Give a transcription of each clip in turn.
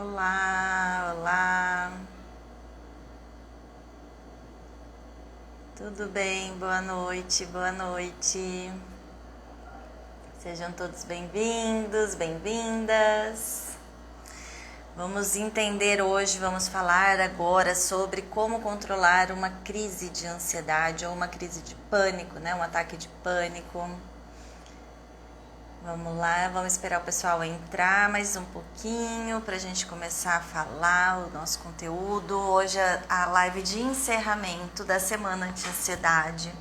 Olá, olá. Tudo bem? Boa noite, boa noite. Sejam todos bem-vindos, bem-vindas. Vamos entender hoje, vamos falar agora sobre como controlar uma crise de ansiedade ou uma crise de pânico, né? Um ataque de pânico. Vamos lá, vamos esperar o pessoal entrar mais um pouquinho para a gente começar a falar o nosso conteúdo. Hoje é a live de encerramento da Semana Anti-Ansiedade.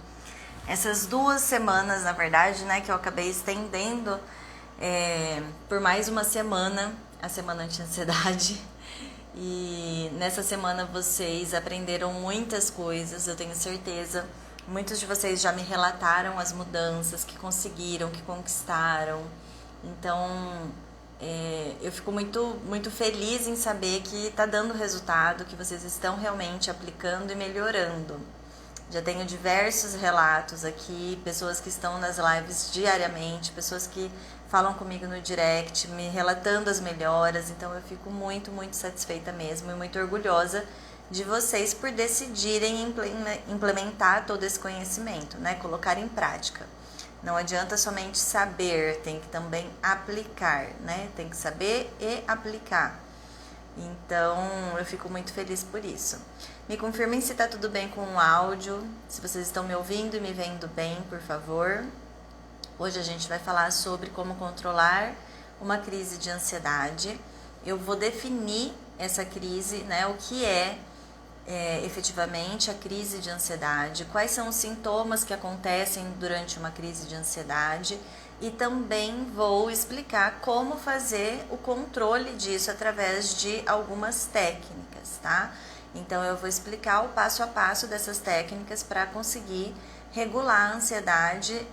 Essas 2 semanas, na verdade, né, que eu acabei estendendo por mais uma semana, a Semana Anti-Ansiedade. E nessa semana vocês aprenderam muitas coisas, eu tenho certeza. Muitos de vocês já me relataram as mudanças que conseguiram, que conquistaram. Então, eu fico muito feliz em saber que está dando resultado, que vocês estão realmente aplicando e melhorando. Já tenho diversos relatos aqui, pessoas que estão nas lives diariamente, pessoas que falam comigo no direct, me relatando as melhoras. Então, eu fico muito satisfeita mesmo e muito orgulhosa de vocês por decidirem implementar todo esse conhecimento, né? Colocar em prática. Não adianta somente saber, tem que também aplicar, né? Tem que saber e aplicar. Então, eu fico muito feliz por isso. Me confirmem se tá tudo bem com o áudio, se vocês estão me ouvindo e me vendo bem, por favor. Hoje a gente vai falar sobre como controlar uma crise de ansiedade. Eu vou definir essa crise, né? O que é efetivamente a crise de ansiedade, quais são os sintomas que acontecem durante uma crise de ansiedade e também vou explicar como fazer o controle disso através de algumas técnicas, tá? Então eu vou explicar o passo a passo dessas técnicas para conseguir regular a ansiedade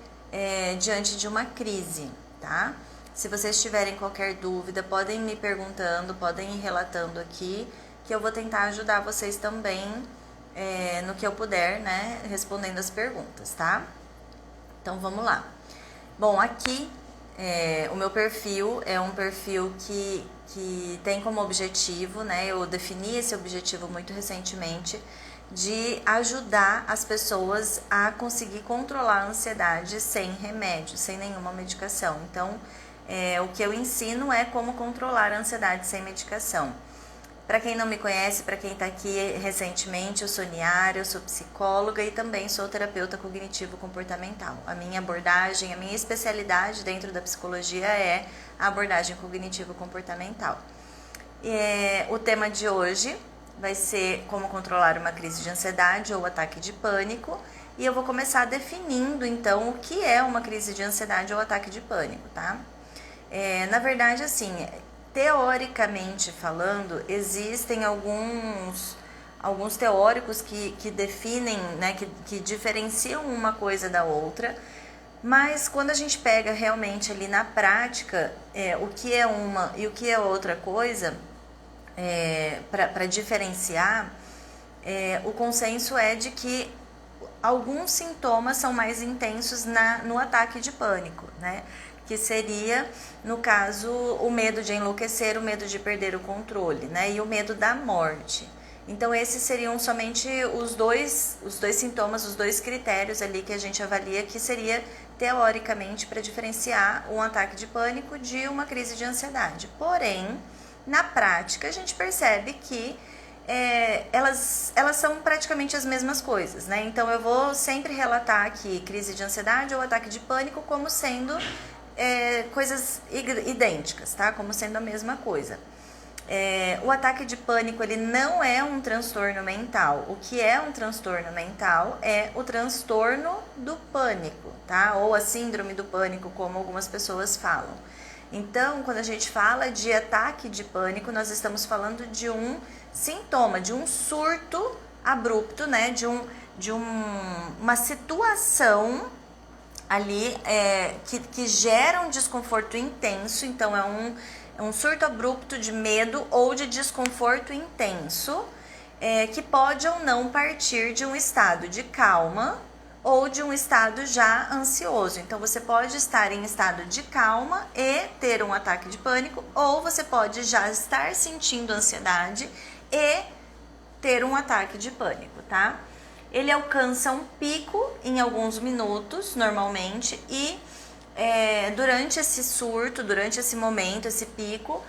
diante de uma crise, tá? Se vocês tiverem qualquer dúvida, podem me perguntando, podem ir relatando aqui, que eu vou tentar ajudar vocês também no que eu puder, né, respondendo as perguntas, tá? Então, vamos lá. Bom, aqui o meu perfil é um perfil que tem como objetivo, né, eu defini esse objetivo muito recentemente, de ajudar as pessoas a conseguir controlar a ansiedade sem remédio, sem nenhuma medicação. Então, o que eu ensino é como controlar a ansiedade sem medicação. Para quem não me conhece, para quem está aqui recentemente, eu sou Niara, eu sou psicóloga e também sou terapeuta cognitivo-comportamental. A minha abordagem, a minha especialidade dentro da psicologia é a abordagem cognitivo-comportamental. O tema de hoje vai ser como controlar uma crise de ansiedade ou ataque de pânico. E eu vou começar definindo, então, o que é uma crise de ansiedade ou ataque de pânico, tá? Na verdade, assim, teoricamente falando, existem alguns teóricos que definem, né, que diferenciam uma coisa da outra, mas quando a gente pega realmente ali na prática o que é uma e o que é outra coisa, para diferenciar, o consenso é de que alguns sintomas são mais intensos no ataque de pânico, né? Que seria, no caso, o medo de enlouquecer, o medo de perder o controle, né? E o medo da morte. Então, esses seriam somente os dois sintomas, os 2 critérios ali que a gente avalia que seria, teoricamente, para diferenciar um ataque de pânico de uma crise de ansiedade. Porém, na prática, a gente percebe que elas são praticamente as mesmas coisas, né? Então, eu vou sempre relatar aqui crise de ansiedade ou ataque de pânico como sendo coisas idênticas, tá? Como sendo a mesma coisa. O ataque de pânico, ele não é um transtorno mental. O que é um transtorno mental é o transtorno do pânico, tá? Ou a síndrome do pânico, como algumas pessoas falam. Então, quando a gente fala de ataque de pânico, nós estamos falando de um sintoma, de um surto abrupto, né? De uma situação ali que gera um desconforto intenso. Então é um surto abrupto de medo ou de desconforto intenso, que pode ou não partir de um estado de calma ou de um estado já ansioso. Então, você pode estar em estado de calma e ter um ataque de pânico, ou você pode já estar sentindo ansiedade e ter um ataque de pânico, tá? Ele alcança um pico em alguns minutos, normalmente, e durante esse surto, durante esse momento, esse pico,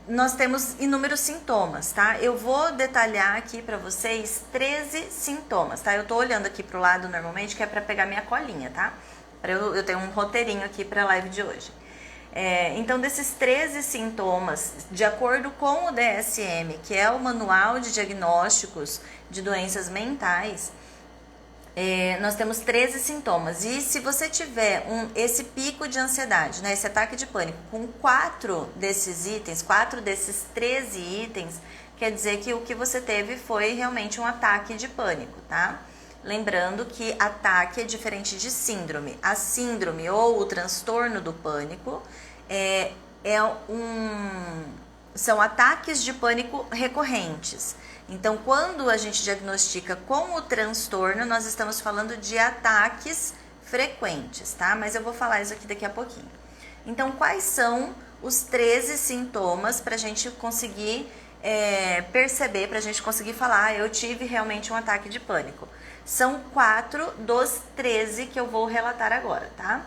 nós temos inúmeros sintomas, tá? Eu vou detalhar aqui para vocês 13 sintomas, tá? Eu tô olhando aqui pro lado normalmente, que é para pegar minha colinha, tá? Eu tenho um roteirinho aqui para a live de hoje. Então, desses 13 sintomas, de acordo com o DSM, que é o Manual de Diagnósticos de Doenças Mentais, nós temos 13 sintomas. E se você tiver esse pico de ansiedade, né, esse ataque de pânico, com 4 desses itens, 4 desses 13 itens, quer dizer que o que você teve foi realmente um ataque de pânico, tá? Lembrando que ataque é diferente de síndrome. A síndrome ou o transtorno do pânico são ataques de pânico recorrentes. Então, quando a gente diagnostica com o transtorno, nós estamos falando de ataques frequentes, tá? Mas eu vou falar isso aqui daqui a pouquinho. Então, quais são os 13 sintomas para a gente conseguir perceber, para a gente conseguir falar, eu tive realmente um ataque de pânico? São 4 dos 13 que eu vou relatar agora, tá?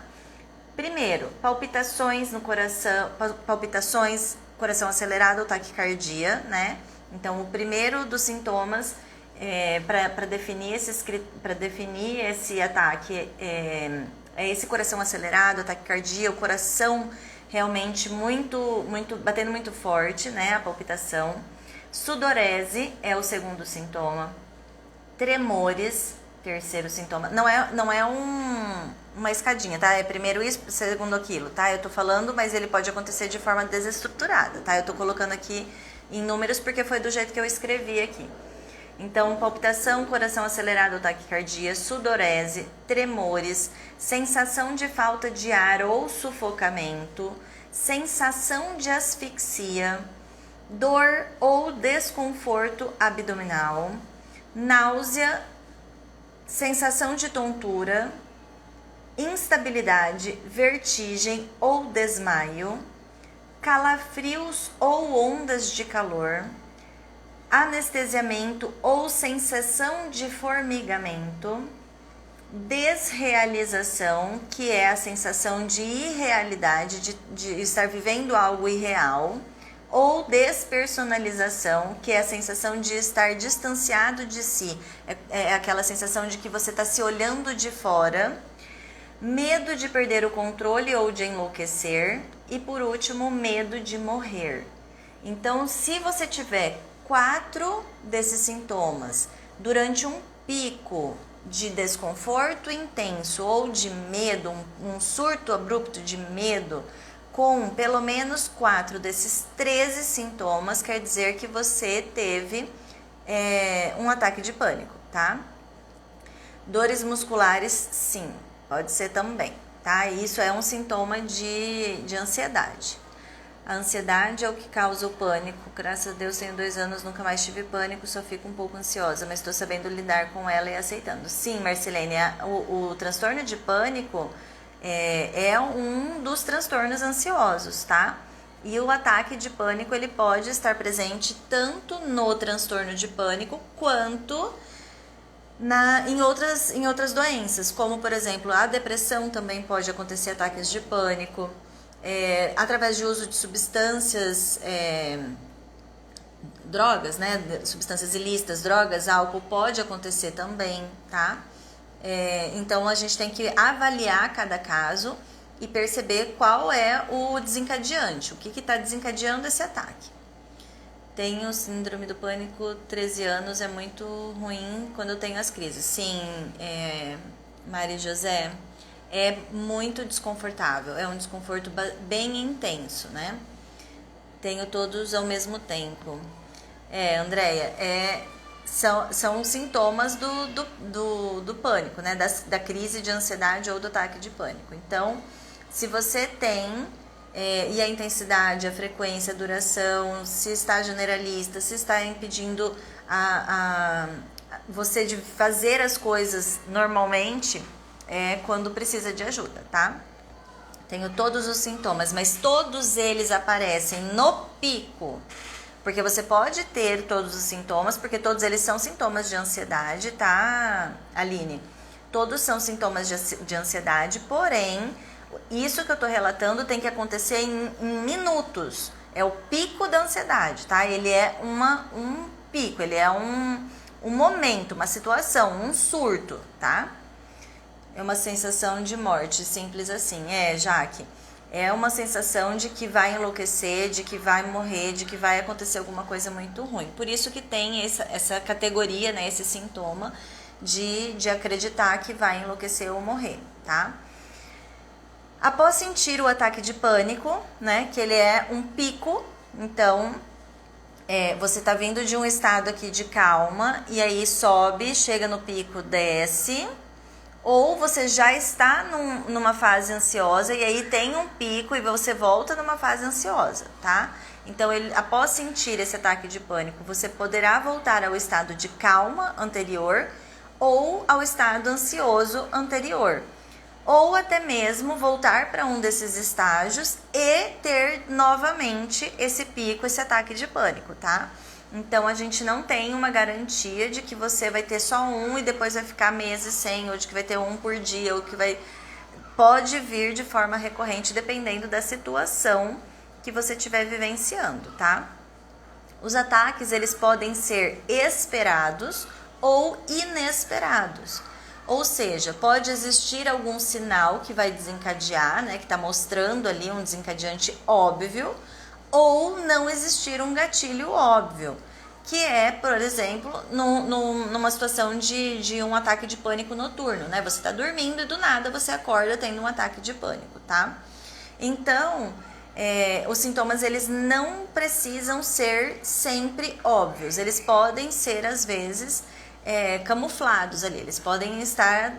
Primeiro, palpitações no coração, coração acelerado ou taquicardia, né? Então, o primeiro dos sintomas para definir esse ataque é esse coração acelerado, a taquicardia, o coração realmente batendo muito forte, né? A palpitação. Sudorese é o segundo sintoma. Tremores, terceiro sintoma. Não é uma escadinha, tá? É primeiro isso, segundo aquilo, tá? Eu tô falando, mas ele pode acontecer de forma desestruturada, tá? Eu tô colocando aqui em números porque foi do jeito que eu escrevi aqui. Então, palpitação, coração acelerado ou taquicardia, sudorese, tremores, sensação de falta de ar ou sufocamento, sensação de asfixia, dor ou desconforto abdominal, náusea, sensação de tontura, instabilidade, vertigem ou desmaio, calafrios ou ondas de calor, anestesiamento ou sensação de formigamento, desrealização, que é a sensação de irrealidade, de estar vivendo algo irreal, ou despersonalização, que é a sensação de estar distanciado de si, é aquela sensação de que você está se olhando de fora, medo de perder o controle ou de enlouquecer, e por último, medo de morrer. Então, se você tiver 4 desses sintomas durante um pico de desconforto intenso ou de medo, um surto abrupto de medo, com pelo menos 4 desses 13 sintomas, quer dizer que você teve um ataque de pânico, tá? Dores musculares, sim, pode ser também, tá? Isso é um sintoma de ansiedade. A ansiedade é o que causa o pânico. Graças a Deus, tenho 2 anos, nunca mais tive pânico, só fico um pouco ansiosa, mas estou sabendo lidar com ela e aceitando. Sim, Marcelene, o transtorno de pânico é um dos transtornos ansiosos, tá? E o ataque de pânico, ele pode estar presente tanto no transtorno de pânico quanto em outras doenças, como, por exemplo, a depressão também pode acontecer ataques de pânico. Através de uso de substâncias, drogas, né? Substâncias ilícitas, drogas, álcool, pode acontecer também, tá? Então, a gente tem que avaliar cada caso e perceber qual é o desencadeante, o que está desencadeando esse ataque. Tenho síndrome do pânico, 13 anos, é muito ruim quando eu tenho as crises. Sim, Maria José, é muito desconfortável, é um desconforto bem intenso, né? Tenho todos ao mesmo tempo. Andréia, são sintomas do pânico, né? Da crise de ansiedade ou do ataque de pânico. Então, se você tem, e a intensidade, a frequência, a duração, se está generalista, se está impedindo você de fazer as coisas normalmente quando precisa de ajuda, tá? Tenho todos os sintomas, mas todos eles aparecem no pico. Porque você pode ter todos os sintomas, porque todos eles são sintomas de ansiedade, tá, Aline? Todos são sintomas de ansiedade, porém, isso que eu tô relatando tem que acontecer em minutos. É o pico da ansiedade, tá? Ele é um pico, ele é um momento, uma situação, um surto, tá? É uma sensação de morte, simples assim. Jaque. É uma sensação de que vai enlouquecer, de que vai morrer, de que vai acontecer alguma coisa muito ruim. Por isso que tem essa categoria, né, esse sintoma de acreditar que vai enlouquecer ou morrer, tá? Após sentir o ataque de pânico, né, que ele é um pico, então você tá vindo de um estado aqui de calma e aí sobe, chega no pico, desce. Ou você já está numa fase ansiosa e aí tem um pico e você volta numa fase ansiosa, tá? Então, após sentir esse ataque de pânico, você poderá voltar ao estado de calma anterior ou ao estado ansioso anterior. Ou até mesmo voltar para um desses estágios e ter novamente esse pico, esse ataque de pânico, tá? Então, a gente não tem uma garantia de que você vai ter só um e depois vai ficar meses sem, ou de que vai ter um por dia, ou que pode vir de forma recorrente, dependendo da situação que você estiver vivenciando, tá? Os ataques, eles podem ser esperados ou inesperados. Ou seja, pode existir algum sinal que vai desencadear, né, que está mostrando ali um desencadeante óbvio, ou não existir um gatilho óbvio, que é, por exemplo, numa situação de um ataque de pânico noturno, né? Você está dormindo e do nada você acorda tendo um ataque de pânico, tá? Então, os sintomas, eles não precisam ser sempre óbvios, eles podem ser, às vezes, camuflados ali, eles podem estar,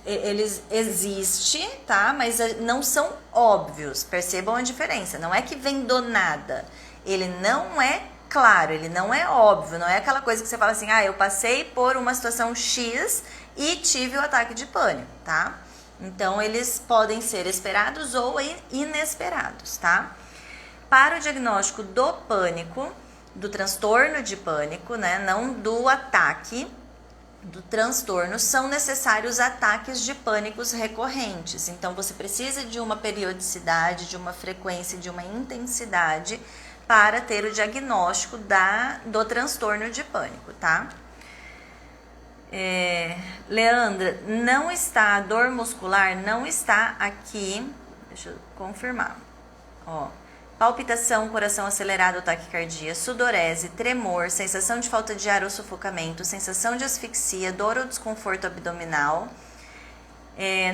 eles existem, tá? Mas não são óbvios, percebam a diferença, não é que vem do nada, ele não é claro, ele não é óbvio, não é aquela coisa que você fala assim, eu passei por uma situação X e tive o ataque de pânico, tá? Então, eles podem ser esperados ou inesperados, tá? Para o diagnóstico do pânico, do transtorno de pânico, né, não do ataque, do transtorno, são necessários ataques de pânicos recorrentes. Então, você precisa de uma periodicidade, de uma frequência, de uma intensidade para ter o diagnóstico do transtorno de pânico, tá? Leandra, não está, a dor muscular não está aqui, deixa eu confirmar, palpitação, coração acelerado, taquicardia, sudorese, tremor, sensação de falta de ar ou sufocamento, sensação de asfixia, dor ou desconforto abdominal,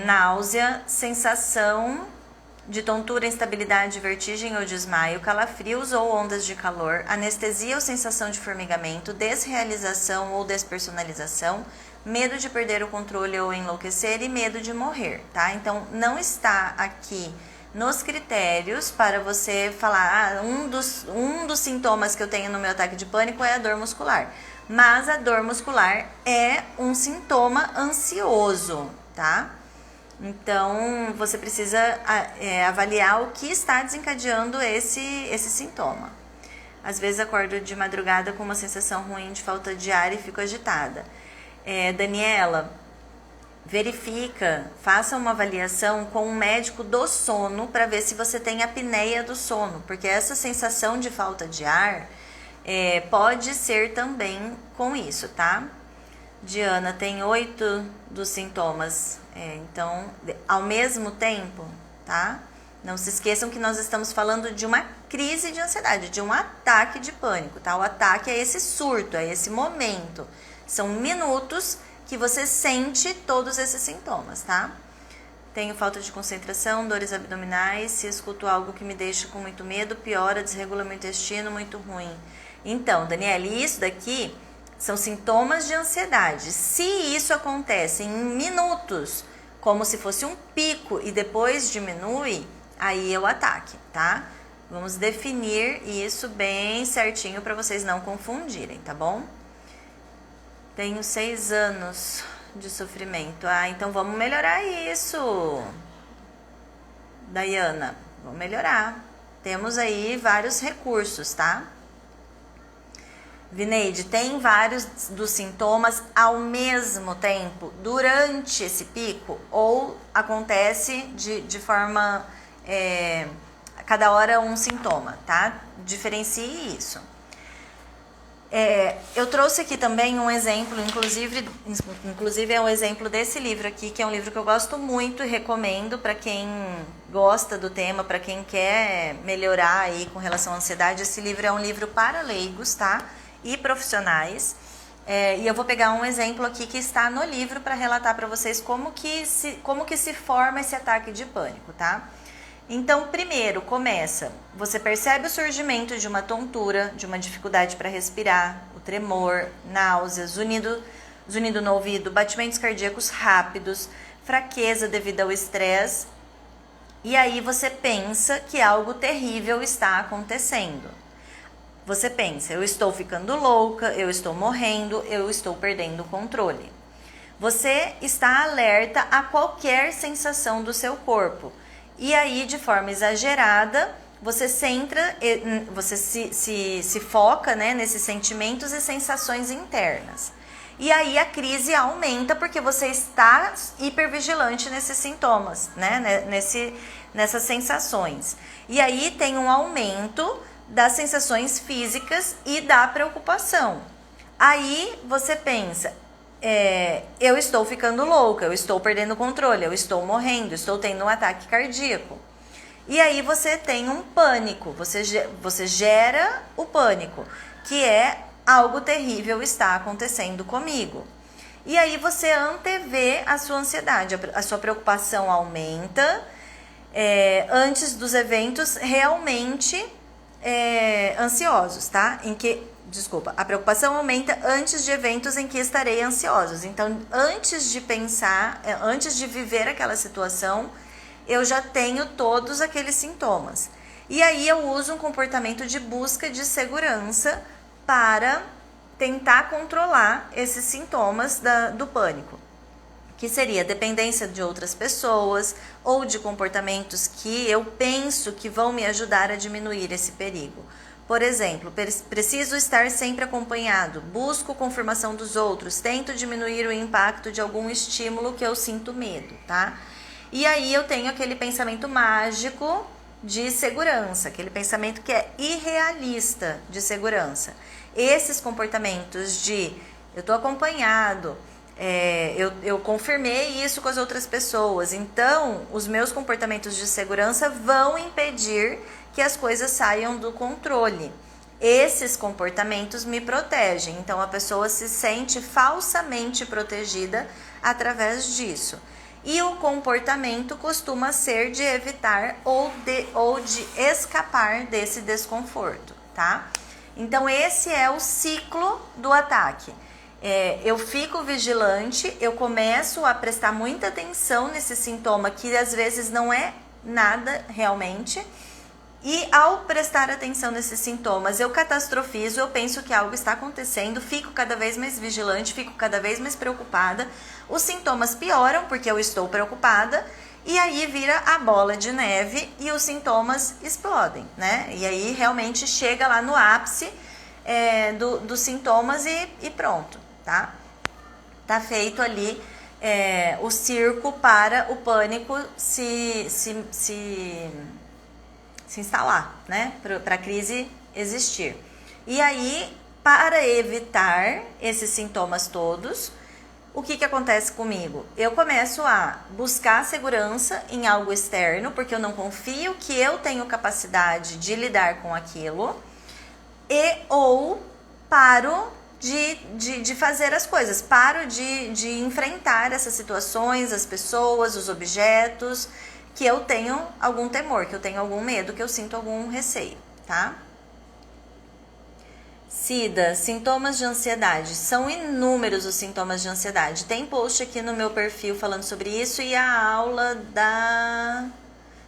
náusea, sensação de tontura, instabilidade, vertigem ou desmaio, calafrios ou ondas de calor, anestesia ou sensação de formigamento, desrealização ou despersonalização, medo de perder o controle ou enlouquecer e medo de morrer, tá? Então, não está aqui nos critérios para você falar, um dos sintomas que eu tenho no meu ataque de pânico é a dor muscular. Mas a dor muscular é um sintoma ansioso, tá? Então, você precisa avaliar o que está desencadeando esse sintoma. Às vezes acordo de madrugada com uma sensação ruim de falta de ar e fico agitada. Daniela, verifica, faça uma avaliação com um médico do sono para ver se você tem apneia do sono, porque essa sensação de falta de ar pode ser também com isso, tá? Diana, tem 8 dos sintomas, então, ao mesmo tempo, tá? Não se esqueçam que nós estamos falando de uma crise de ansiedade, de um ataque de pânico, tá? O ataque é esse surto, é esse momento. São minutos que você sente todos esses sintomas, tá? Tenho falta de concentração, dores abdominais, se escuto algo que me deixa com muito medo, piora, desregula meu intestino, muito ruim. Então, Daniela, isso daqui são sintomas de ansiedade. Se isso acontece em minutos, como se fosse um pico e depois diminui, aí é o ataque, tá? Vamos definir isso bem certinho para vocês não confundirem, tá bom? Tenho 6 anos de sofrimento. Ah, então vamos melhorar isso, Dayana. Vamos melhorar. Temos aí vários recursos, tá? Vineide, tem vários dos sintomas ao mesmo tempo durante esse pico ou acontece de forma cada hora um sintoma, tá? Diferencie isso. Eu trouxe aqui também um exemplo, inclusive é um exemplo desse livro aqui, que é um livro que eu gosto muito e recomendo para quem gosta do tema, para quem quer melhorar aí com relação à ansiedade. Esse livro é um livro para leigos, tá? E profissionais. E eu vou pegar um exemplo aqui que está no livro para relatar para vocês como que se forma esse ataque de pânico, tá? Então, primeiro, você percebe o surgimento de uma tontura, de uma dificuldade para respirar, o tremor, náuseas, zunido no ouvido, batimentos cardíacos rápidos, fraqueza devido ao estresse. E aí você pensa que algo terrível está acontecendo. Você pensa, eu estou ficando louca, eu estou morrendo, eu estou perdendo o controle. Você está alerta a qualquer sensação do seu corpo. E aí, de forma exagerada, você se foca, né, nesses sentimentos e sensações internas. E aí a crise aumenta porque você está hipervigilante nesses sintomas, né, nessas sensações. E aí tem um aumento das sensações físicas e da preocupação. Aí você pensa, eu estou ficando louca, eu estou perdendo o controle, eu estou morrendo, estou tendo um ataque cardíaco. E aí você tem um pânico, você gera o pânico, que é algo terrível está acontecendo comigo. E aí você antevê a sua ansiedade, a sua preocupação aumenta antes dos eventos realmente ansiosos, tá? A preocupação aumenta antes de eventos em que estarei ansiosos. Então, antes de viver aquela situação, eu já tenho todos aqueles sintomas. E aí eu uso um comportamento de busca de segurança para tentar controlar esses sintomas do pânico, que seria dependência de outras pessoas ou de comportamentos que eu penso que vão me ajudar a diminuir esse perigo. Por exemplo, preciso estar sempre acompanhado, busco confirmação dos outros, tento diminuir o impacto de algum estímulo que eu sinto medo, tá? E aí eu tenho aquele pensamento mágico de segurança, aquele pensamento que é irrealista de segurança. Esses comportamentos eu tô acompanhado, eu confirmei isso com as outras pessoas, então os meus comportamentos de segurança vão impedir que as coisas saiam do controle. Esses comportamentos me protegem, então a pessoa se sente falsamente protegida através disso. E o comportamento costuma ser de evitar ou de escapar desse desconforto, tá? Então esse é o ciclo do ataque. Eu fico vigilante, eu começo a prestar muita atenção nesse sintoma que às vezes não é nada realmente. E ao prestar atenção nesses sintomas, eu catastrofizo, eu penso que algo está acontecendo, fico cada vez mais vigilante, fico cada vez mais preocupada. Os sintomas pioram porque eu estou preocupada e aí vira a bola de neve e os sintomas explodem, né? E aí realmente chega lá no ápice dos sintomas e pronto, tá? Tá feito ali o circo para o pânico se instalar, né? Para a crise existir. E aí, para evitar esses sintomas todos, o que acontece comigo? Eu começo a buscar segurança em algo externo, porque eu não confio que eu tenho capacidade de lidar com aquilo, ou paro de fazer as coisas, paro de enfrentar essas situações, as pessoas, os objetos, que eu tenho algum temor, que eu tenho algum medo, que eu sinto algum receio, tá? Cida, sintomas de ansiedade. São inúmeros os sintomas de ansiedade. Tem post aqui no meu perfil falando sobre isso e a aula da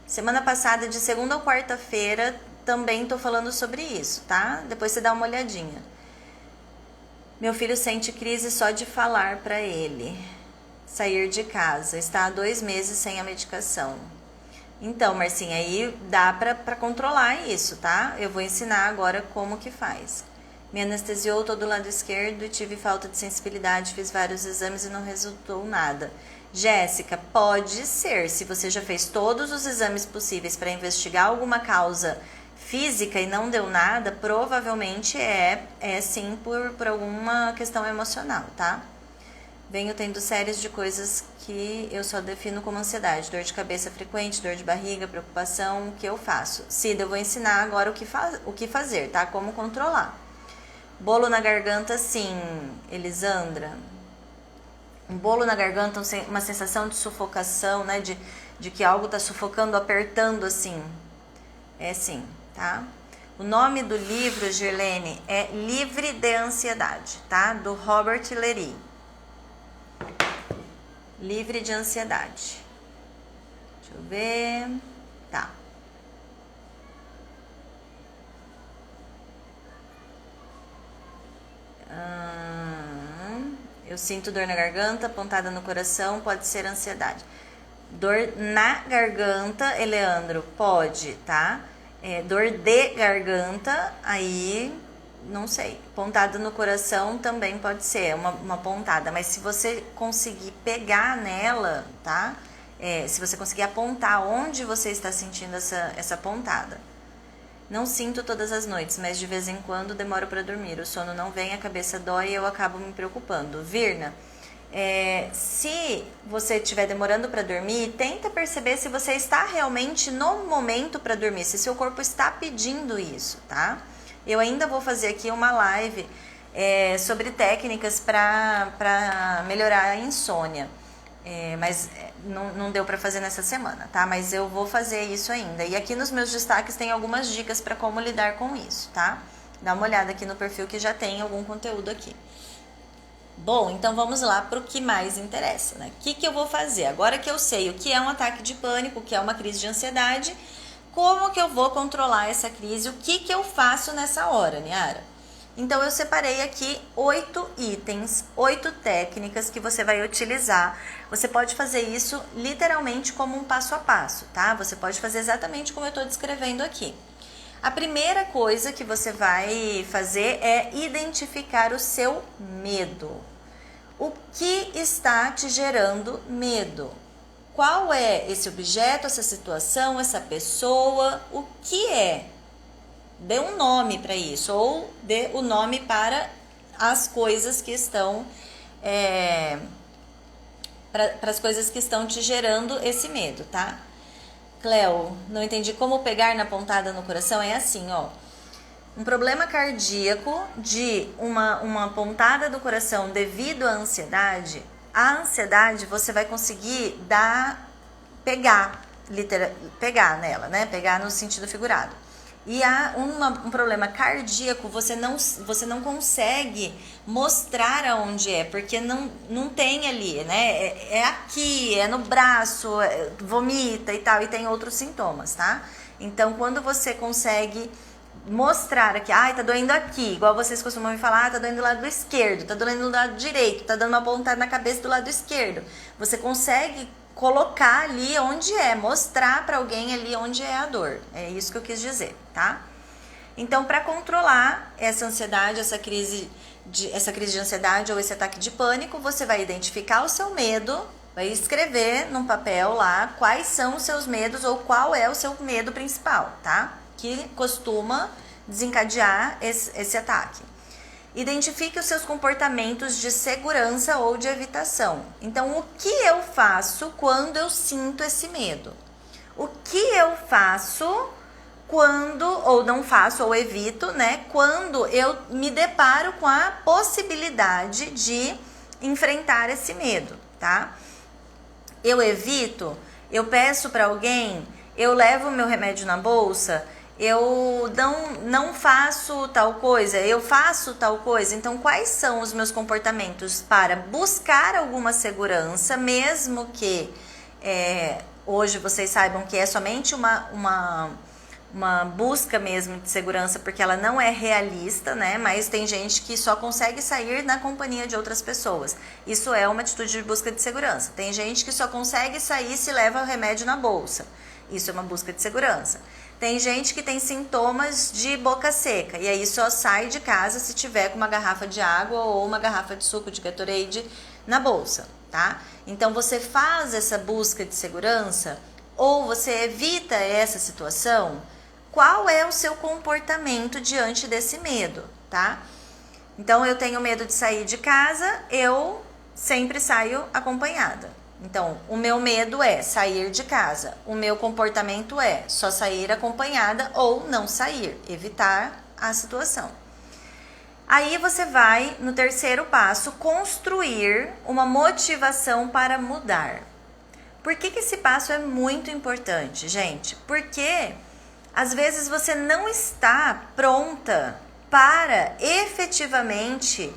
semana passada, de segunda ou quarta-feira, também tô falando sobre isso, tá? Depois você dá uma olhadinha. Meu filho sente crise só de falar para ele sair de casa. Está há 2 meses sem a medicação. Então, Marcinha, aí dá para controlar isso, tá? Eu vou ensinar agora como que faz. Me anestesiou todo o lado esquerdo e tive falta de sensibilidade. Fiz vários exames e não resultou nada. Jéssica, pode ser. Se você já fez todos os exames possíveis para investigar alguma causa física e não deu nada, provavelmente é sim por alguma questão emocional, tá? Venho tendo séries de coisas que eu só defino como ansiedade. Dor de cabeça frequente, dor de barriga, preocupação. O que eu faço? Cida, eu vou ensinar agora o que fazer, tá? Como controlar. Bolo na garganta, sim, Elisandra. Um bolo na garganta, uma sensação de sufocação, né? De que algo tá sufocando, apertando assim. É sim, tá? O nome do livro, Girlene, é Livre de Ansiedade, tá? Do Robert Leary. Livre de ansiedade. Deixa eu ver. Tá. Eu sinto dor na garganta, pontada no coração, pode ser ansiedade. Dor na garganta, Eleandro, pode, tá? Dor de garganta, aí não sei. Pontada no coração também pode ser uma pontada, mas se você conseguir pegar nela, tá? Se você conseguir apontar onde você está sentindo essa pontada. Não sinto todas as noites, mas de vez em quando demoro para dormir. O sono não vem, a cabeça dói e eu acabo me preocupando. Virna, se você estiver demorando para dormir, tenta perceber se você está realmente no momento para dormir, se seu corpo está pedindo isso, tá? Eu ainda vou fazer aqui uma live sobre técnicas para melhorar a insônia. Mas não deu para fazer nessa semana, tá? Mas eu vou fazer isso ainda. E aqui nos meus destaques tem algumas dicas para como lidar com isso, tá? Dá uma olhada aqui no perfil que já tem algum conteúdo aqui. Bom, então vamos lá para o que mais interessa, né? O que eu vou fazer? Agora que eu sei o que é um ataque de pânico, o que é uma crise de ansiedade, como que eu vou controlar essa crise? O que eu faço nessa hora, Niara? Então, eu separei aqui 8 itens, 8 técnicas que você vai utilizar. Você pode fazer isso literalmente como um passo a passo, tá? Você pode fazer exatamente como eu estou descrevendo aqui. A primeira coisa que você vai fazer é identificar o seu medo. O que está te gerando medo? Qual é esse objeto, essa situação, essa pessoa? O que é? Dê um nome para isso, ou dê o nome para as coisas que estão para as coisas que estão te gerando esse medo, tá? Cleo, não entendi como pegar na pontada no coração. É assim, ó. Um problema cardíaco de uma pontada do coração devido à ansiedade, a ansiedade você vai conseguir pegar nela, né? Pegar no sentido figurado. E há um problema cardíaco, você não consegue mostrar aonde é, porque não tem ali, né? É aqui, é no braço, vomita e tal, e tem outros sintomas, tá? Então, quando você consegue mostrar aqui, tá doendo aqui, igual vocês costumam me falar, tá doendo do lado esquerdo, tá doendo do lado direito, tá dando uma pontada na cabeça do lado esquerdo. Você consegue colocar ali onde mostrar para alguém ali onde é a dor. É isso que eu quis dizer, tá? Então, para controlar essa ansiedade, essa crise de ansiedade ou esse ataque de pânico, você vai identificar o seu medo, vai escrever num papel lá quais são os seus medos ou qual é o seu medo principal, tá? Que costuma desencadear esse ataque. Identifique os seus comportamentos de segurança ou de evitação. Então, o que eu faço quando eu sinto esse medo? O que eu faço quando, ou não faço, ou evito, né? Quando eu me deparo com a possibilidade de enfrentar esse medo, tá? Eu evito, eu peço para alguém, eu levo o meu remédio na bolsa, eu não faço tal coisa, eu faço tal coisa. Então, quais são os meus comportamentos para buscar alguma segurança, mesmo que hoje vocês saibam que é somente uma uma busca mesmo de segurança, porque ela não é realista, né? Mas tem gente que só consegue sair na companhia de outras pessoas. Isso é uma atitude de busca de segurança. Tem gente que só consegue sair se leva o remédio na bolsa. Isso é uma busca de segurança. Tem gente que tem sintomas de boca seca e aí só sai de casa se tiver com uma garrafa de água ou uma garrafa de suco de Gatorade na bolsa, tá? Então você faz essa busca de segurança ou você evita essa situação? Qual é o seu comportamento diante desse medo, tá? Então, eu tenho medo de sair de casa, eu sempre saio acompanhada. Então, o meu medo é sair de casa. O meu comportamento é só sair acompanhada ou não sair, evitar a situação. Aí você vai, no terceiro passo, construir uma motivação para mudar. Por que esse passo é muito importante, gente? Porque às vezes você não está pronta para efetivamente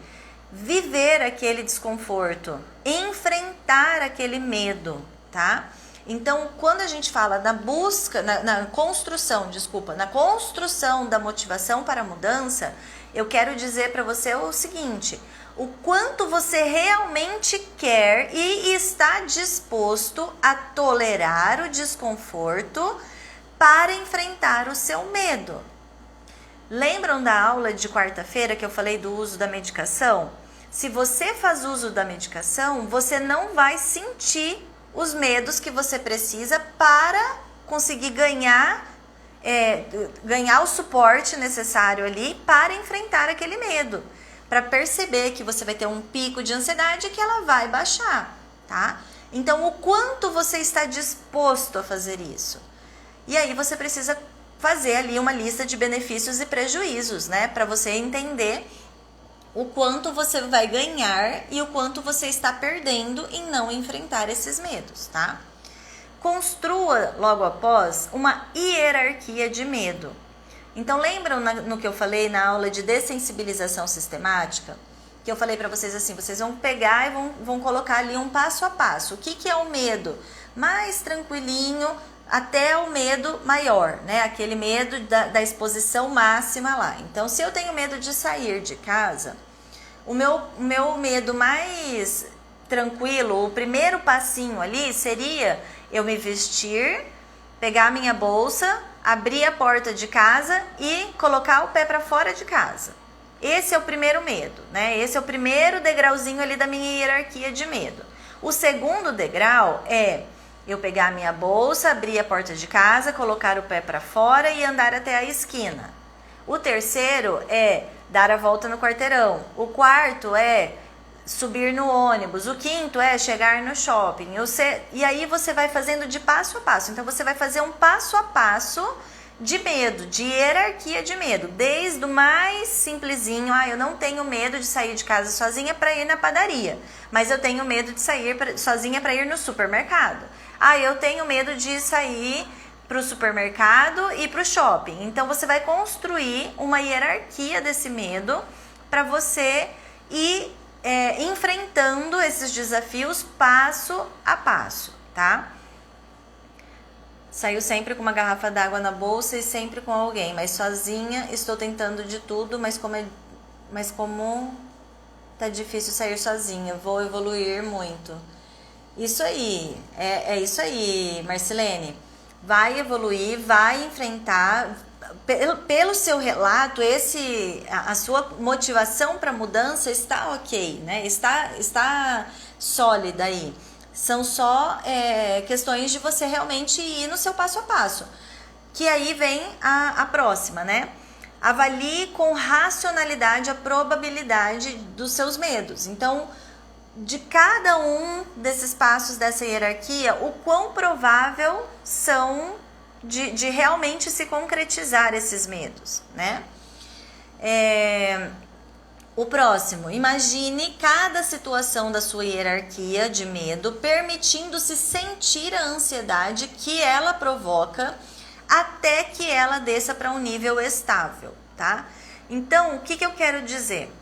viver aquele desconforto, enfrentar aquele medo, tá? Então, quando a gente fala na busca, na construção da motivação para a mudança, eu quero dizer para você o seguinte: o quanto você realmente quer e está disposto a tolerar o desconforto para enfrentar o seu medo. Lembram da aula de quarta-feira que eu falei do uso da medicação? Se você faz uso da medicação, você não vai sentir os medos que você precisa para conseguir ganhar o suporte necessário ali para enfrentar aquele medo. Para perceber que você vai ter um pico de ansiedade e que ela vai baixar, tá? Então, o quanto você está disposto a fazer isso? E aí você precisa fazer ali uma lista de benefícios e prejuízos, né? Para você entender o quanto você vai ganhar e o quanto você está perdendo em não enfrentar esses medos, tá? Construa logo após uma hierarquia de medo. Então, lembram no que eu falei na aula de dessensibilização sistemática? Que eu falei para vocês assim, vocês vão pegar e vão colocar ali um passo a passo. O que é o medo? Mais tranquilinho até o medo maior, né? Aquele medo da exposição máxima lá. Então, se eu tenho medo de sair de casa, o meu medo mais tranquilo, o primeiro passinho ali seria eu me vestir, pegar a minha bolsa, abrir a porta de casa e colocar o pé para fora de casa. Esse é o primeiro medo, né? Esse é o primeiro degrauzinho ali da minha hierarquia de medo. O segundo degrau é eu pegar a minha bolsa, abrir a porta de casa, colocar o pé para fora e andar até a esquina. O terceiro é dar a volta no quarteirão. O quarto é subir no ônibus. O quinto é chegar no shopping. E aí você vai fazendo de passo a passo. Então você vai fazer um passo a passo de medo, de hierarquia de medo. Desde o mais simplesinho, eu não tenho medo de sair de casa sozinha para ir na padaria, mas eu tenho medo de sair sozinha para ir no supermercado. Eu tenho medo de sair para o supermercado e para o shopping. Então você vai construir uma hierarquia desse medo para você ir enfrentando esses desafios passo a passo, tá? Saio sempre com uma garrafa d'água na bolsa e sempre com alguém, mas sozinha estou tentando de tudo, mas como tá difícil sair sozinha, vou evoluir muito. Isso aí, é isso aí, Marcelene. Vai evoluir, vai enfrentar. Pelo seu relato, a sua motivação para mudança está ok, né? Está sólida aí. São só questões de você realmente ir no seu passo a passo. Que aí vem a próxima, né? Avalie com racionalidade a probabilidade dos seus medos. Então, de cada um desses passos dessa hierarquia, o quão provável são de realmente se concretizar esses medos, né? O próximo, imagine cada situação da sua hierarquia de medo, permitindo-se sentir a ansiedade que ela provoca até que ela desça para um nível estável, tá? Então, o que eu quero dizer?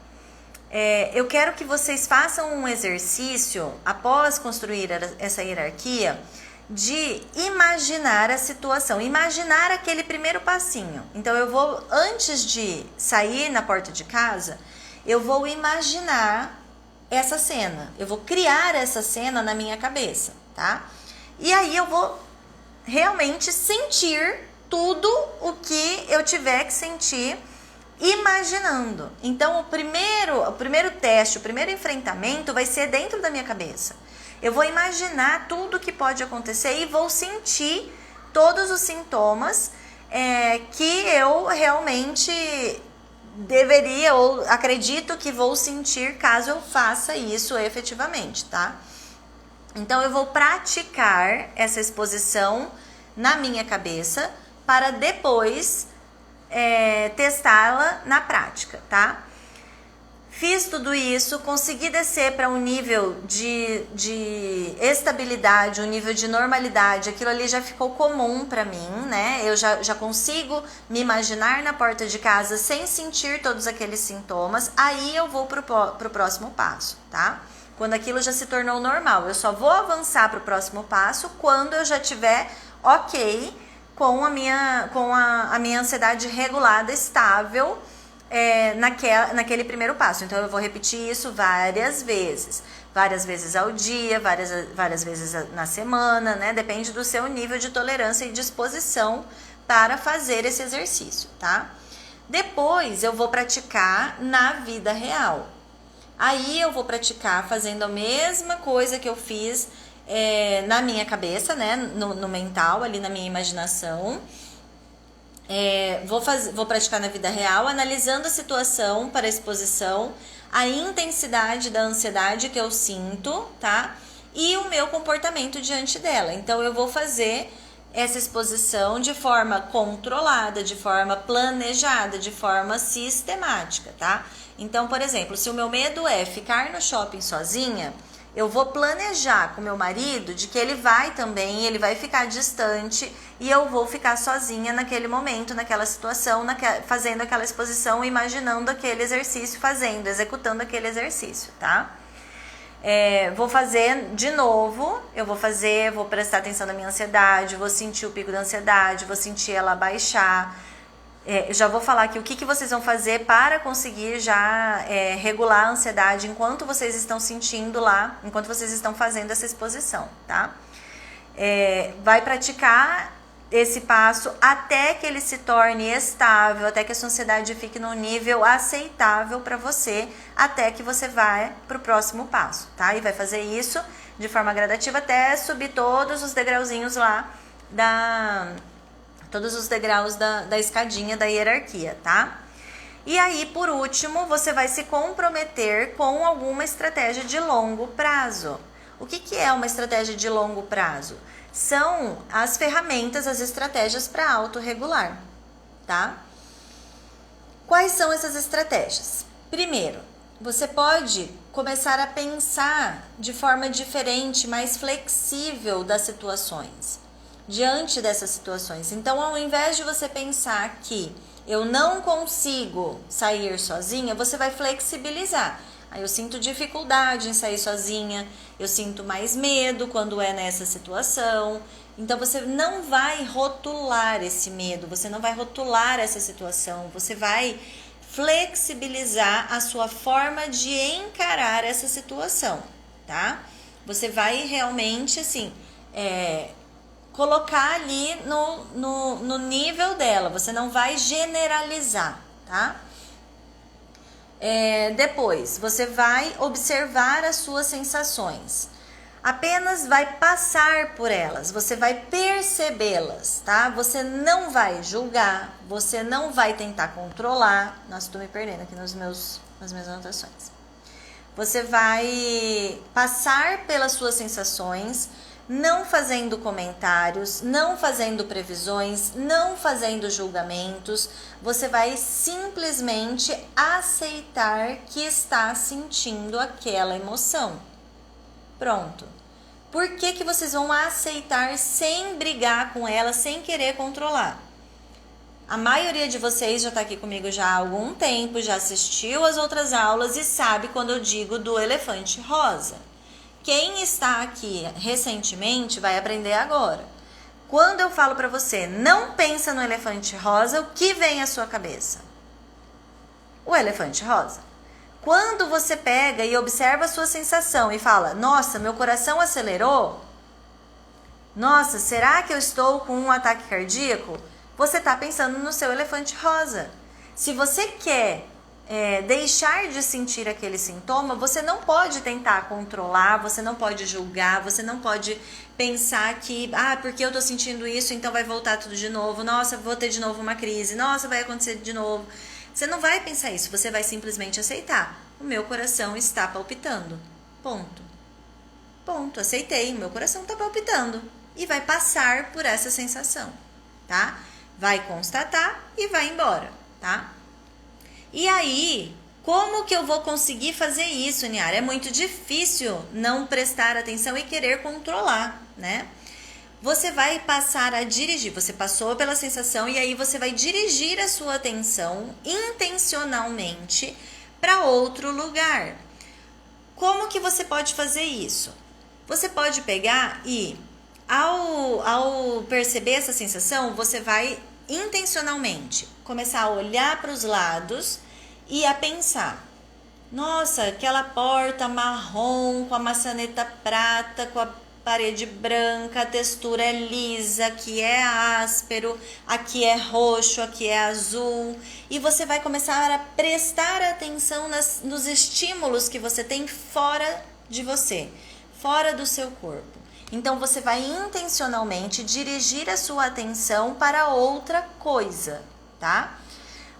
Eu quero que vocês façam um exercício, após construir essa hierarquia, de imaginar a situação, imaginar aquele primeiro passinho. Então eu vou, antes de sair na porta de casa, eu vou imaginar essa cena, eu vou criar essa cena na minha cabeça, tá? E aí eu vou realmente sentir tudo o que eu tiver que sentir imaginando. Então o primeiro teste, o primeiro enfrentamento vai ser dentro da minha cabeça. Eu vou imaginar tudo que pode acontecer e vou sentir todos os sintomas que eu realmente deveria ou acredito que vou sentir caso eu faça isso efetivamente, tá? Então eu vou praticar essa exposição na minha cabeça para depois testá-la na prática, tá? Fiz tudo isso, consegui descer para um nível de estabilidade, um nível de normalidade, aquilo ali já ficou comum para mim, né? Eu já consigo me imaginar na porta de casa sem sentir todos aqueles sintomas, aí eu vou pro próximo passo, tá? Quando aquilo já se tornou normal, eu só vou avançar pro próximo passo quando eu já tiver ok com a minha ansiedade regulada, estável, naquele primeiro passo. Então eu vou repetir isso várias vezes ao dia, várias vezes na semana, né? Depende do seu nível de tolerância e disposição para fazer esse exercício, tá? Depois eu vou praticar na vida real. Aí eu vou praticar fazendo a mesma coisa que eu fiz na minha cabeça, né? No mental, ali na minha imaginação. Vou praticar na vida real, analisando a situação para a exposição, a intensidade da ansiedade que eu sinto, tá? E o meu comportamento diante dela. Então, eu vou fazer essa exposição de forma controlada, de forma planejada, de forma sistemática, tá? Então, por exemplo, se o meu medo é ficar no shopping sozinha, eu vou planejar com meu marido de que ele vai ficar distante e eu vou ficar sozinha naquele momento, naquela situação, fazendo aquela exposição, imaginando aquele exercício, executando aquele exercício, tá? Vou fazer de novo, vou prestar atenção na minha ansiedade, vou sentir o pico da ansiedade, vou sentir ela baixar. Já vou falar aqui o que vocês vão fazer para conseguir já regular a ansiedade enquanto vocês estão sentindo lá, enquanto vocês estão fazendo essa exposição, tá? Vai praticar esse passo até que ele se torne estável, até que a sua ansiedade fique num nível aceitável para você, até que você vai para o próximo passo, tá? E vai fazer isso de forma gradativa até subir todos os degrauzinhos lá todos os degraus da escadinha da hierarquia, tá? E aí, por último, você vai se comprometer com alguma estratégia de longo prazo. O que é uma estratégia de longo prazo? São as ferramentas, as estratégias para autorregular, tá? Quais são essas estratégias? Primeiro, você pode começar a pensar de forma diferente, mais flexível das situações. Diante dessas situações. Então, ao invés de você pensar que eu não consigo sair sozinha, você vai flexibilizar. Aí eu sinto dificuldade em sair sozinha, eu sinto mais medo quando é nessa situação. Então, você não vai rotular esse medo, você não vai rotular essa situação, você vai flexibilizar a sua forma de encarar essa situação, tá? Você vai realmente, assim, colocar ali no nível dela, você não vai generalizar, tá? Depois, você vai observar as suas sensações, apenas vai passar por elas, você vai percebê-las, tá? Você não vai julgar, você não vai tentar controlar. Nossa, tô me perdendo aqui nas minhas anotações. Você vai passar pelas suas sensações, não fazendo comentários, não fazendo previsões, não fazendo julgamentos. Você vai simplesmente aceitar que está sentindo aquela emoção. Pronto. Por que vocês vão aceitar sem brigar com ela, sem querer controlar? A maioria de vocês já está aqui comigo já há algum tempo, já assistiu as outras aulas e sabe quando eu digo do elefante rosa. Quem está aqui recentemente vai aprender agora. Quando eu falo para você, não pensa no elefante rosa, o que vem à sua cabeça? O elefante rosa. Quando você pega e observa a sua sensação e fala, nossa, meu coração acelerou? Nossa, será que eu estou com um ataque cardíaco? Você está pensando no seu elefante rosa. Se você quer deixar de sentir aquele sintoma, você não pode tentar controlar, você não pode julgar, você não pode pensar que, porque eu tô sentindo isso, então vai voltar tudo de novo, nossa, vou ter de novo uma crise, nossa, vai acontecer de novo. Você não vai pensar isso, você vai simplesmente aceitar. O meu coração está palpitando. Ponto. Ponto, aceitei, o meu coração está palpitando. E vai passar por essa sensação, tá? Vai constatar e vai embora, tá? E aí, como que eu vou conseguir fazer isso, Niara? É muito difícil não prestar atenção e querer controlar, né? Você vai passar a dirigir, você passou pela sensação e aí você vai dirigir a sua atenção intencionalmente para outro lugar. Como que você pode fazer isso? Você pode pegar e, ao perceber essa sensação, você vai intencionalmente começar a olhar para os lados e a pensar, nossa, aquela porta marrom com a maçaneta prata, com a parede branca, a textura é lisa, aqui é áspero, aqui é roxo, aqui é azul. E você vai começar a prestar atenção nos estímulos que você tem fora de você, fora do seu corpo. Então você vai intencionalmente dirigir a sua atenção para outra coisa, tá?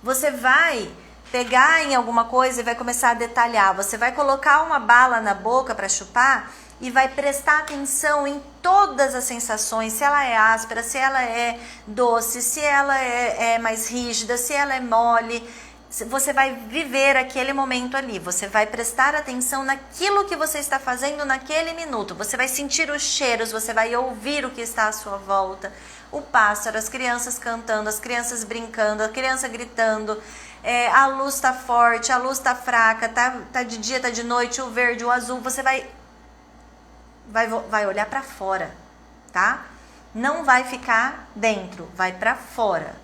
Você vai pegar em alguma coisa e vai começar a detalhar. Você vai colocar uma bala na boca para chupar e vai prestar atenção em todas as sensações, se ela é áspera, se ela é doce, se ela é mais rígida, se ela é mole. Você vai viver aquele momento ali, você vai prestar atenção naquilo que você está fazendo naquele minuto. Você vai sentir os cheiros, você vai ouvir o que está à sua volta. O pássaro, as crianças cantando, as crianças brincando, a criança gritando. A luz está forte, a luz está fraca, tá de dia, tá de noite, o verde, o azul. Você vai olhar para fora, tá? Não vai ficar dentro, vai para fora.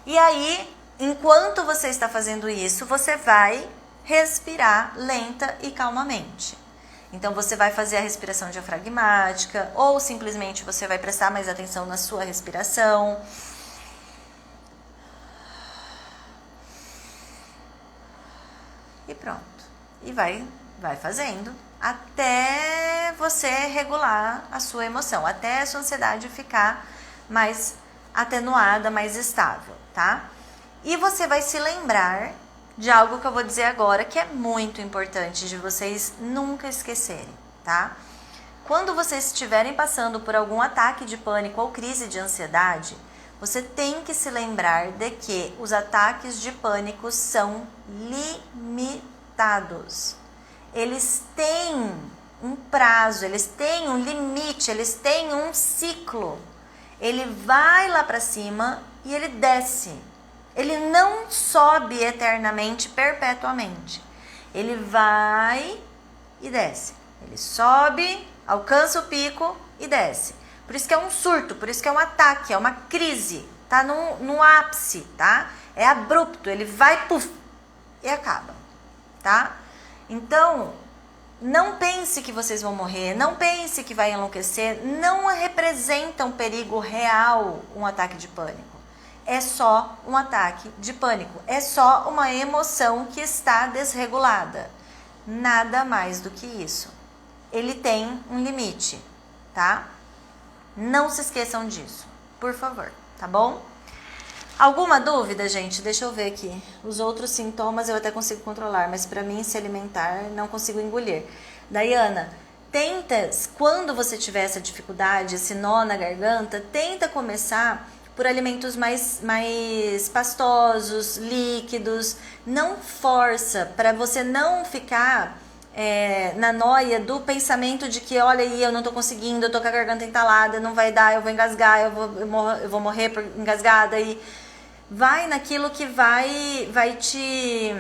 E aí, enquanto você está fazendo isso, você vai respirar lenta e calmamente. Então, você vai fazer a respiração diafragmática ou simplesmente você vai prestar mais atenção na sua respiração. E pronto. E vai fazendo até você regular a sua emoção, até a sua ansiedade ficar mais atenuada, mais estável, tá? E você vai se lembrar de algo que eu vou dizer agora, que é muito importante de vocês nunca esquecerem, tá? Quando vocês estiverem passando por algum ataque de pânico ou crise de ansiedade, você tem que se lembrar de que os ataques de pânico são limitados. Eles têm um prazo, eles têm um limite, eles têm um ciclo. Ele vai lá para cima e ele desce. Ele não sobe eternamente, perpetuamente. Ele vai e desce. Ele sobe, alcança o pico e desce. Por isso que é um surto, por isso que é um ataque, é uma crise. Tá no ápice, tá? É abrupto, ele vai, puf, e acaba, tá? Então, não pense que vocês vão morrer, não pense que vai enlouquecer, não representa um perigo real um ataque de pânico. É só um ataque de pânico, é só uma emoção que está desregulada. Nada mais do que isso. Ele tem um limite, tá? Não se esqueçam disso, por favor, tá bom? Alguma dúvida, gente? Deixa eu ver aqui. Os outros sintomas eu até consigo controlar, mas para mim se alimentar não consigo engolir. Daiana, tenta, quando você tiver essa dificuldade, esse nó na garganta, tenta começar por alimentos mais pastosos, líquidos. Não força, para você não ficar na noia do pensamento de que, olha aí, eu não tô conseguindo, eu tô com a garganta entalada, não vai dar, eu vou engasgar, eu vou morrer engasgada. E vai naquilo que vai te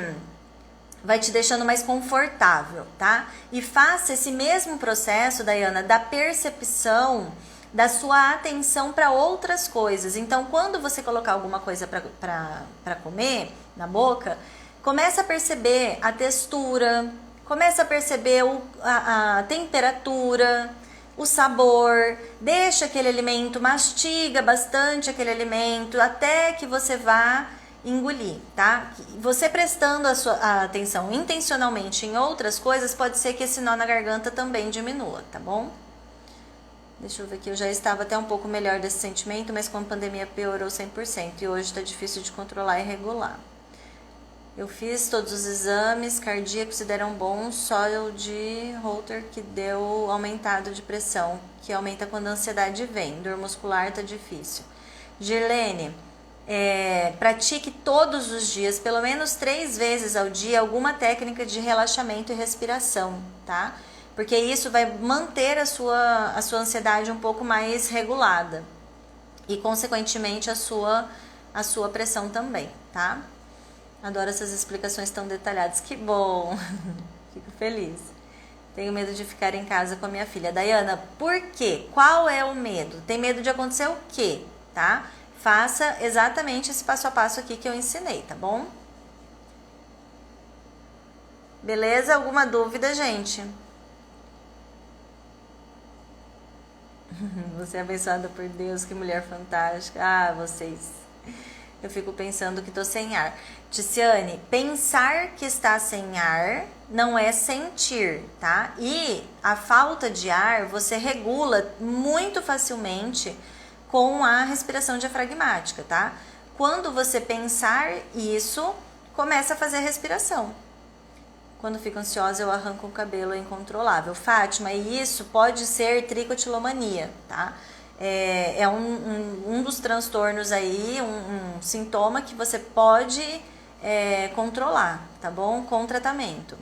vai te deixando mais confortável, tá? E faça esse mesmo processo, Dayana, da percepção da sua atenção para outras coisas. Então, quando você colocar alguma coisa para comer na boca, começa a perceber a textura, começa a perceber a temperatura, o sabor, deixa aquele alimento, mastiga bastante aquele alimento até que você vá engolir, tá? Você prestando a atenção intencionalmente em outras coisas, pode ser que esse nó na garganta também diminua, tá bom? Deixa eu ver aqui, eu já estava até um pouco melhor desse sentimento, mas com a pandemia piorou 100% e hoje está difícil de controlar e regular. Eu fiz todos os exames cardíacos e deram bons, só o de Holter que deu aumentado de pressão, que aumenta quando a ansiedade vem. Dor muscular tá difícil. Girlene, pratique todos os dias, pelo menos 3 vezes ao dia, alguma técnica de relaxamento e respiração, tá? Porque isso vai manter a sua ansiedade um pouco mais regulada e, consequentemente, a sua pressão também, tá? Adoro essas explicações tão detalhadas. Que bom! Fico feliz. Tenho medo de ficar em casa com a minha filha. Dayana, por quê? Qual é o medo? Tem medo de acontecer o quê? Tá? Faça exatamente esse passo a passo aqui que eu ensinei, tá bom? Beleza? Alguma dúvida, gente? Você é abençoada por Deus, que mulher fantástica. Ah, vocês. Eu fico pensando que tô sem ar. Ticiane, pensar que está sem ar não é sentir, tá? E a falta de ar você regula muito facilmente com a respiração diafragmática, tá? Quando você pensar isso, começa a fazer respiração. Quando fico ansiosa, eu arranco o cabelo incontrolável. Fátima, e isso pode ser tricotilomania, tá? É um dos transtornos aí, um sintoma que você pode controlar, tá bom? Com tratamento.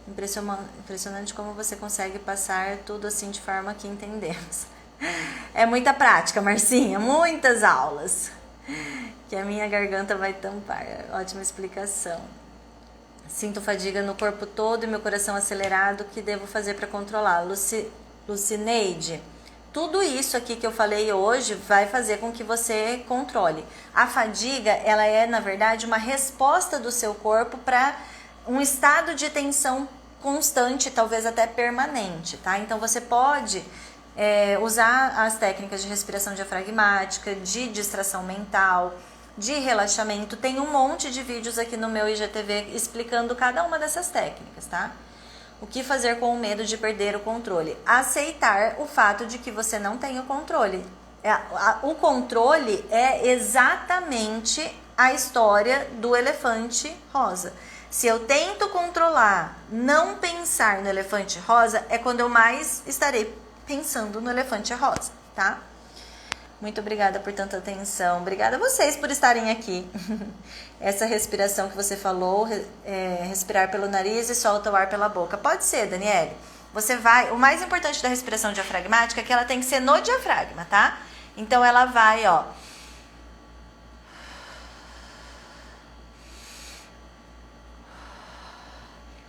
Impressionante como você consegue passar tudo assim de forma que entendemos. É muita prática, Marcinha, muitas aulas. Que a minha garganta vai tampar. Ótima explicação. Sinto fadiga no corpo todo e meu coração acelerado. O que devo fazer para controlar? Lucineide, tudo isso aqui que eu falei hoje vai fazer com que você controle. A fadiga, ela é, na verdade, uma resposta do seu corpo para um estado de tensão constante, talvez até permanente, tá? Então, você pode usar as técnicas de respiração diafragmática, de distração mental, de relaxamento. Tem um monte de vídeos aqui no meu IGTV explicando cada uma dessas técnicas, tá? O que fazer com o medo de perder o controle? Aceitar o fato de que você não tem o controle. O controle é exatamente a história do elefante rosa. Se eu tento controlar, não pensar no elefante rosa, é quando eu mais estarei pensando no elefante rosa, tá? Muito obrigada por tanta atenção. Obrigada a vocês por estarem aqui. Essa respiração que você falou, respirar pelo nariz e solta o ar pela boca. Pode ser, Daniele. Você vai... O mais importante da respiração diafragmática é que ela tem que ser no diafragma, tá? Então, ela vai, ó...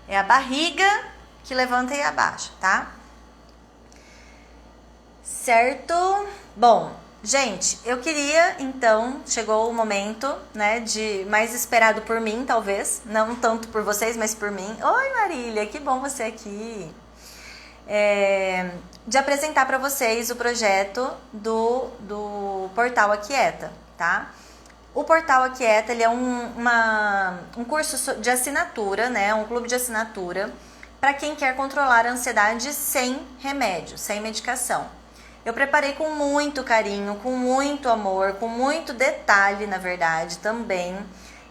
É a barriga que levanta e abaixa, tá? Certo? Bom... Gente, eu queria, então, chegou o momento, né, de mais esperado por mim, talvez, não tanto por vocês, mas por mim. Oi, Marília, que bom você aqui. De apresentar para vocês o projeto do Portal Aquieta, tá? O Portal Aquieta, ele é um curso de assinatura, né, um clube de assinatura, para quem quer controlar a ansiedade sem remédio, sem medicação. Eu preparei com muito carinho, com muito amor, com muito detalhe, na verdade, também,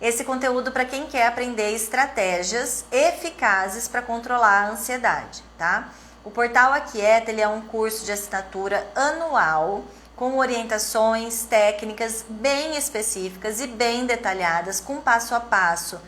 esse conteúdo para quem quer aprender estratégias eficazes para controlar a ansiedade, tá? O Portal Aquieta, ele é um curso de assinatura anual, com orientações técnicas bem específicas e bem detalhadas, com passo a passo,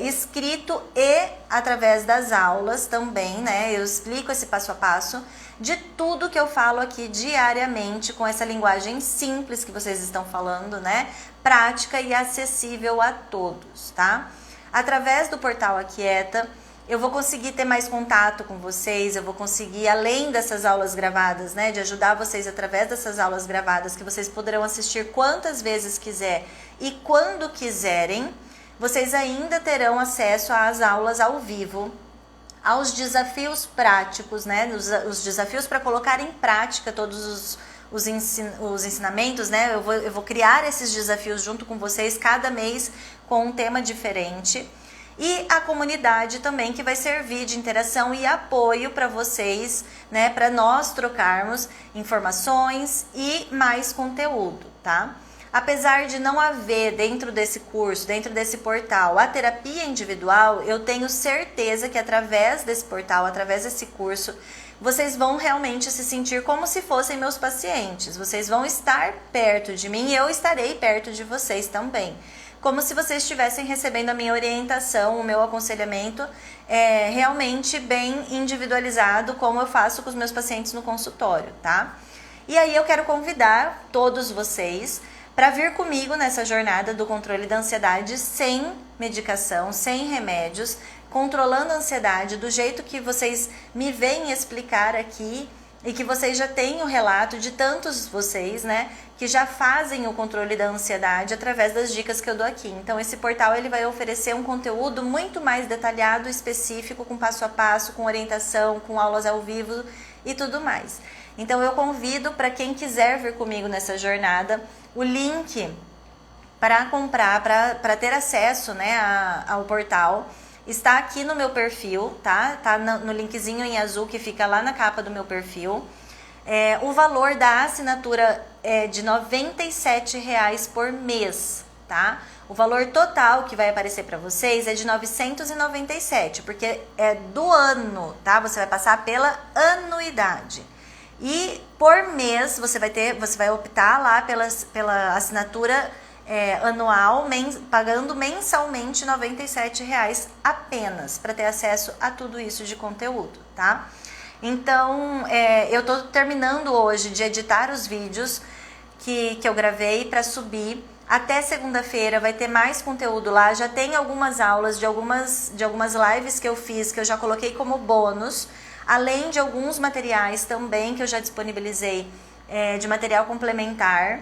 escrito e através das aulas também, né? Eu explico esse passo a passo de tudo que eu falo aqui diariamente, com essa linguagem simples que vocês estão falando, né? Prática e acessível a todos, tá? através do portal Aquieta, eu vou conseguir ter mais contato com vocês, eu vou conseguir, além dessas aulas gravadas, né, de ajudar vocês através dessas aulas gravadas, que vocês poderão assistir quantas vezes quiser e quando quiserem, vocês ainda terão acesso às aulas ao vivo, aos desafios práticos, né, os desafios para colocar em prática todos os ensinamentos, né, eu vou criar esses desafios junto com vocês, cada mês com um tema diferente. E a comunidade também, que vai servir de interação e apoio para vocês, né, para nós trocarmos informações e mais conteúdo, tá? Apesar de não haver dentro desse curso, dentro desse portal, a terapia individual, eu tenho certeza que através desse portal, através desse curso, vocês vão realmente se sentir como se fossem meus pacientes. Vocês vão estar perto de mim e eu estarei perto de vocês também. Como se vocês estivessem recebendo a minha orientação, o meu aconselhamento realmente bem individualizado, como eu faço com os meus pacientes no consultório, tá? E aí eu quero convidar todos vocês para vir comigo nessa jornada do controle da ansiedade sem medicação, sem remédios, controlando a ansiedade do jeito que vocês me veem explicar aqui, e que vocês já têm o relato de tantos vocês, né, que já fazem o controle da ansiedade através das dicas que eu dou aqui. Então esse portal ele vai oferecer um conteúdo muito mais detalhado, específico, com passo a passo, com orientação, com aulas ao vivo e tudo mais. Então eu convido para quem quiser vir comigo nessa jornada, o link para comprar, para ter acesso, né, ao portal, está aqui no meu perfil, tá? Tá no linkzinho em azul que fica lá na capa do meu perfil. O valor da assinatura é de R$ 97,00 por mês, tá? O valor total que vai aparecer para vocês é de 997, porque é do ano, tá? Você vai passar pela anuidade. E por mês você vai optar lá pela assinatura anual, pagando mensalmente R$ 97,00 apenas, para ter acesso a tudo isso de conteúdo, tá? Então, eu tô terminando hoje de editar os vídeos que eu gravei para subir. Até segunda-feira vai ter mais conteúdo lá, já tem algumas aulas de algumas lives que eu fiz, que eu já coloquei como bônus, além de alguns materiais também que eu já disponibilizei de material complementar.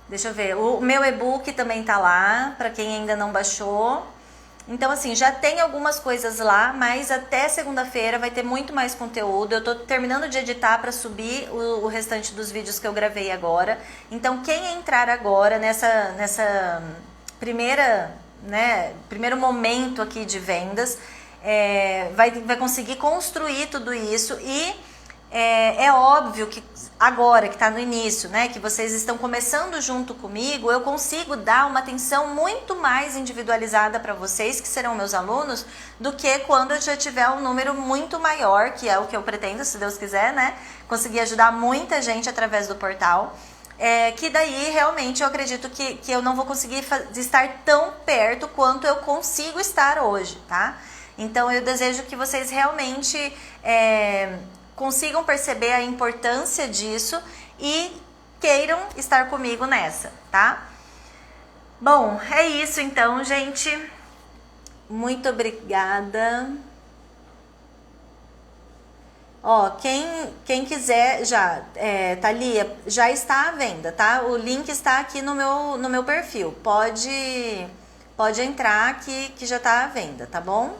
Deixa eu ver, o meu e-book também tá lá, para quem ainda não baixou. Então, assim, já tem algumas coisas lá, mas até segunda-feira vai ter muito mais conteúdo. Eu tô terminando de editar para subir o restante dos vídeos que eu gravei agora. Então, quem entrar agora nessa primeiro momento aqui de vendas, vai conseguir construir tudo isso e é óbvio que agora que está no início, né, que vocês estão começando junto comigo, eu consigo dar uma atenção muito mais individualizada para vocês, que serão meus alunos, do que quando eu já tiver um número muito maior, que é o que eu pretendo, se Deus quiser, né, conseguir ajudar muita gente através do portal. Que daí realmente eu acredito que eu não vou conseguir estar tão perto quanto eu consigo estar hoje, tá? Então eu desejo que vocês realmente consigam perceber a importância disso e queiram estar comigo nessa, tá? Bom, é isso então, gente. Muito obrigada. Ó, quem quiser já, Thalia, já está à venda, tá? O link está aqui no meu perfil. Pode entrar que já está à venda, tá bom?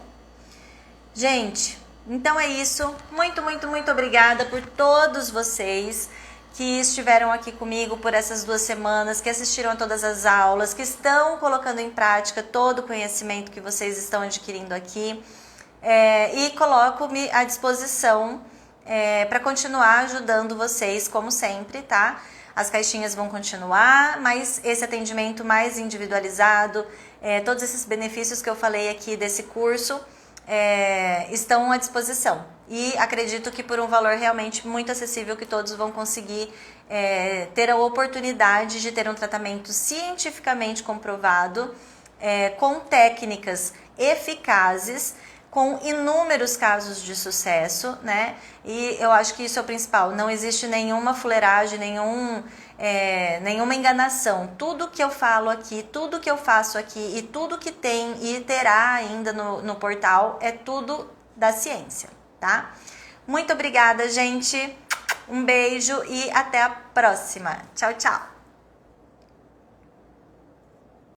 Gente, então é isso. Muito, muito, muito obrigada por todos vocês que estiveram aqui comigo por essas 2 semanas, que assistiram a todas as aulas, que estão colocando em prática todo o conhecimento que vocês estão adquirindo aqui. E coloco-me à disposição para continuar ajudando vocês, como sempre, tá? As caixinhas vão continuar, mas esse atendimento mais individualizado, todos esses benefícios que eu falei aqui desse curso, estão à disposição. E acredito que por um valor realmente muito acessível, que todos vão conseguir ter a oportunidade de ter um tratamento cientificamente comprovado, com técnicas eficazes, com inúmeros casos de sucesso, né? E eu acho que isso é o principal. Não existe nenhuma fuleiragem, nenhuma enganação. Tudo que eu falo aqui, tudo que eu faço aqui e tudo que tem e terá ainda no portal é tudo da ciência, tá? Muito obrigada, gente. Um beijo e até a próxima. Tchau, tchau.